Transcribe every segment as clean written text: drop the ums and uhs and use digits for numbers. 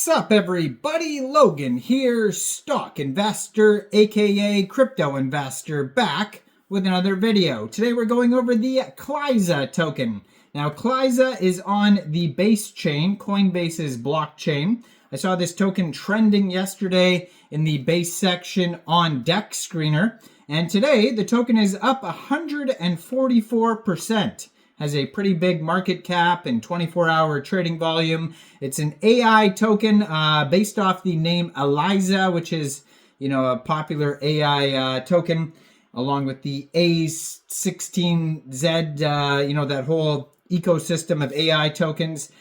Sup everybody, Logan here, stock investor aka crypto investor, back with another video. Today we're going over the Cliza token. Now Cliza is on the Base chain, Coinbase's blockchain. I saw this token trending yesterday in the Base section on Deck Screener, and today the token is up 144%. Has a pretty big market cap and 24-hour trading volume. It's an AI token based off the name Eliza, which is, a popular AI token, along with the A16Z, that whole ecosystem of AI tokens.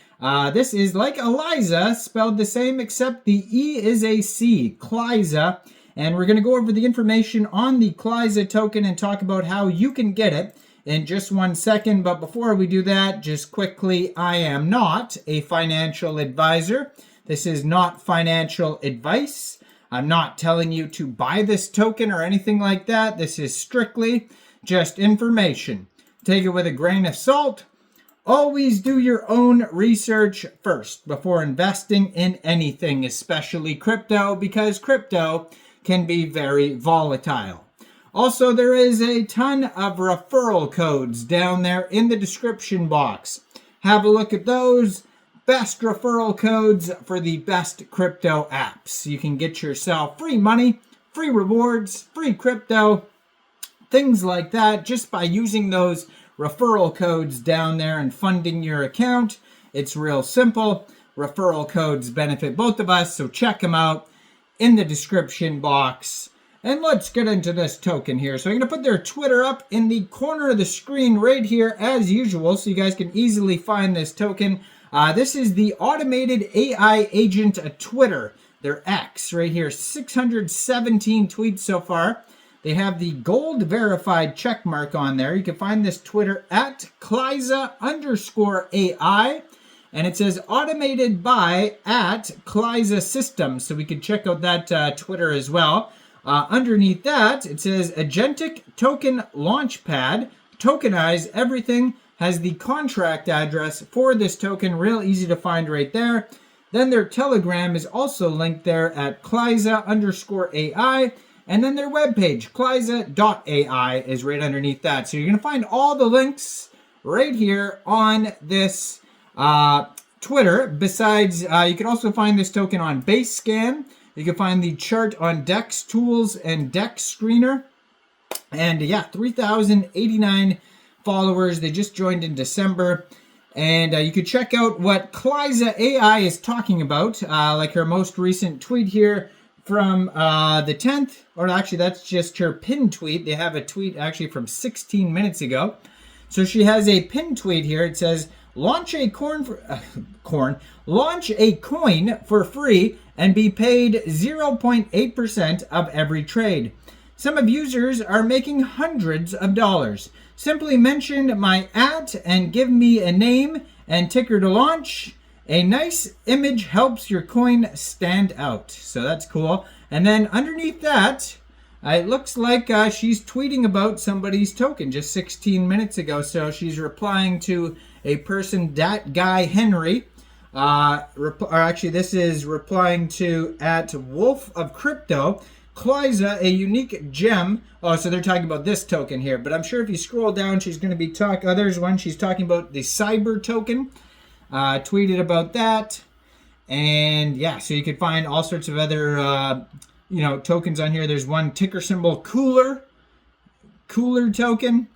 This is like Eliza, spelled the same, except the E is a C, Cliza. And we're going to go over the information on the Cliza token and talk about how you can get it in just 1 second. But before we do that, just quickly, I am not a financial advisor. This is not financial advice. I'm not telling you to buy this token or anything like that. This is strictly just information. Take it with a grain of salt. Always do your own research first before investing in anything, especially crypto, because crypto can be very volatile. Also, there is a ton of referral codes down there in the description box. Have a look at those. Best referral codes for the best crypto apps. You can get yourself free money, free rewards, free crypto, things like that, just by using those referral codes down there and funding your account. It's real simple. Referral codes benefit both of us, so check them out in the description box. And let's get into this token here. So I'm going to put their Twitter up in the corner of the screen right here as usual, so you guys can easily find this token. This is the automated AI agent Twitter, their X right here. 617 tweets so far. They have the gold verified check mark on there. You can find this Twitter at Cliza_AI. And it says automated by at Cliza Systems. So we could check out that Twitter as well. Underneath that, it says Agentic Token Launchpad. Tokenize everything. Has the contract address for this token. Real easy to find right there. Then their Telegram is also linked there at Cliza_AI. And then their webpage, Cliza.ai, is right underneath that. So you're going to find all the links right here on this Twitter. Besides, you can also find this token on Base Scan. You can find the chart on Dex Tools and Deck Screener. And yeah, 3,089 followers. They just joined in December. And you could check out what Cliza AI is talking about, like her most recent tweet here from the 10th. Or actually, that's just her pinned tweet. They have a tweet actually from 16 minutes ago. So she has a pinned tweet here. It says, launch a coin for free and be paid 0.8% of every trade. Some of users are making hundreds of dollars. Simply mention my @ and give me a name and ticker to launch. A nice image helps your coin stand out. So that's cool. And then underneath that, it looks like she's tweeting about somebody's token just 16 minutes ago. So she's replying to a person, that guy Henry. This is replying to at Wolf of Crypto. Cliza, a unique gem. Oh, so they're talking about this token here. But I'm sure if you scroll down, she's going to be there's one she's talking about the Cyber token. Tweeted about that. And yeah, so you could find all sorts of other tokens on here. There's one ticker symbol Cooler token.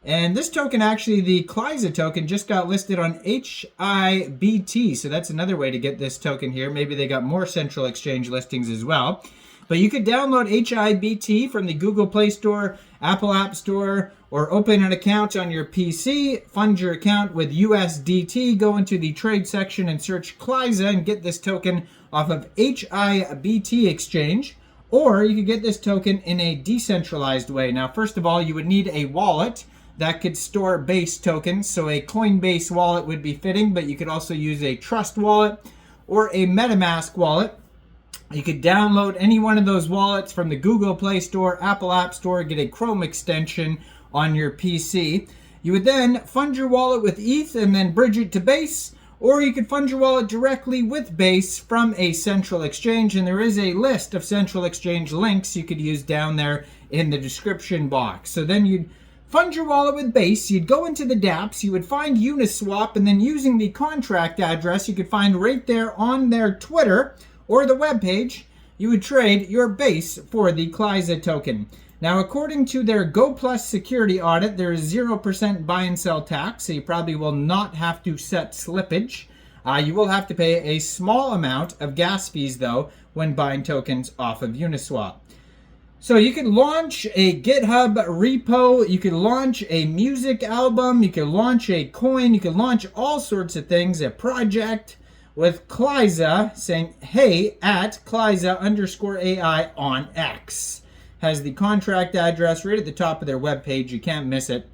And this token, actually, the Cliza token, just got listed on HIBT. So that's another way to get this token here. Maybe they got more central exchange listings as well. But you could download HIBT from the Google Play Store, Apple App Store, or open an account on your PC, fund your account with USDT, go into the trade section and search Cliza and get this token off of HIBT exchange. Or you could get this token in a decentralized way. Now, first of all, you would need a wallet that could store Base tokens. So a Coinbase wallet would be fitting, but you could also use a Trust wallet or a MetaMask wallet. You could download any one of those wallets from the Google Play Store, Apple App Store, get a Chrome extension on your PC. You would then fund your wallet with ETH and then bridge it to Base, or you could fund your wallet directly with Base from a central exchange, and there is a list of central exchange links you could use down there in the description box. So then you'd fund your wallet with Base, you'd go into the dApps, you would find Uniswap, and then using the contract address you could find right there on their Twitter or the webpage, you would trade your Base for the Cliza token. Now, according to their Go Plus security audit, there is 0% buy and sell tax, so you probably will not have to set slippage. You will have to pay a small amount of gas fees, though, when buying tokens off of Uniswap. So you could launch a GitHub repo, you could launch a music album, you could launch a coin, you could launch all sorts of things, a project with Cliza saying, hey, at Cliza_AI on X. Has the contract address right at the top of their webpage. You can't miss it.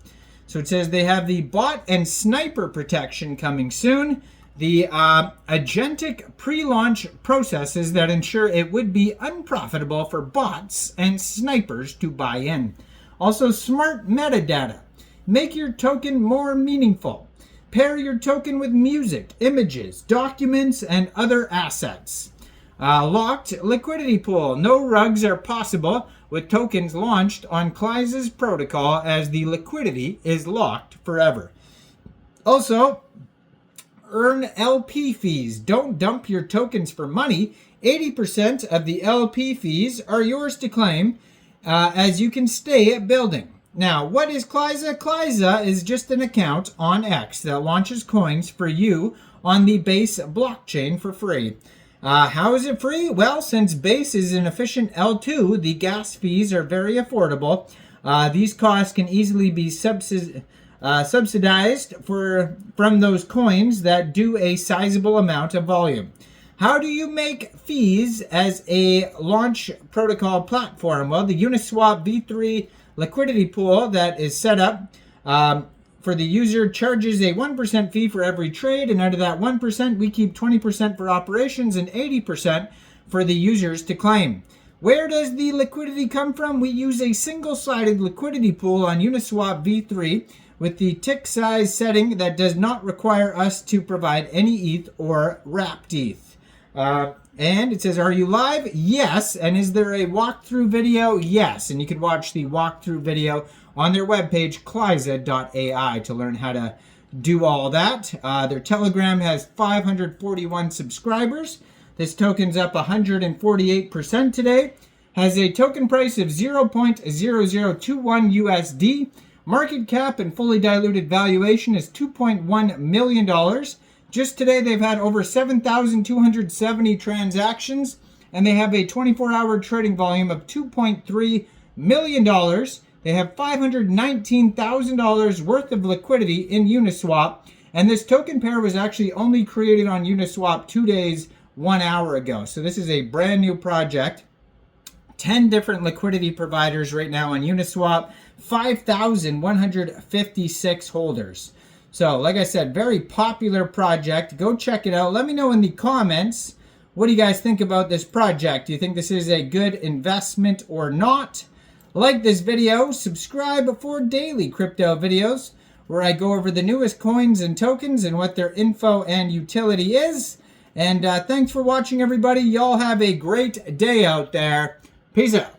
So it says they have the bot and sniper protection coming soon. The agentic pre-launch processes that ensure it would be unprofitable for bots and snipers to buy in. Also, smart metadata. Make your token more meaningful. Pair your token with music, images, documents, and other assets. Locked liquidity pool. No rugs are possible with tokens launched on Cliza's protocol, as the liquidity is locked forever. Also, earn LP fees. Don't dump your tokens for money. 80% of the LP fees are yours to claim, as you can stay at building. Now, what is Cliza? Cliza is just an account on X that launches coins for you on the Base blockchain for free. How is it free? Well, since Base is an efficient L2, the gas fees are very affordable. These costs can easily be subsidized from those coins that do a sizable amount of volume. How do you make fees as a launch protocol platform? Well, the Uniswap v3 liquidity pool that is set up for the user charges a 1% fee for every trade, and out of that 1%, we keep 20% for operations and 80% for the users to claim. Where does the liquidity come from? We use a single-sided liquidity pool on Uniswap v3 with the tick size setting that does not require us to provide any ETH or wrapped ETH. And it says, are you live? Yes. And is there a walkthrough video? Yes. And you can watch the walkthrough video on their webpage, Cliza.ai, to learn how to do all that. Their Telegram has 541 subscribers. This token's up 148% today. Has a token price of 0.0021 USD. Market cap and fully diluted valuation is $2.1 million. Just today, they've had over 7,270 transactions, and they have a 24-hour trading volume of $2.3 million. They have $519,000 worth of liquidity in Uniswap, and this token pair was actually only created on Uniswap 2 days, 1 hour ago. So this is a brand new project. 10 different liquidity providers right now on Uniswap, 5,156 holders. So, like I said, very popular project. Go check it out. Let me know in the comments, what do you guys think about this project? Do you think this is a good investment or not? Like this video, subscribe for daily crypto videos where I go over the newest coins and tokens and what their info and utility is. And thanks for watching, everybody. Y'all have a great day out there. Peace out.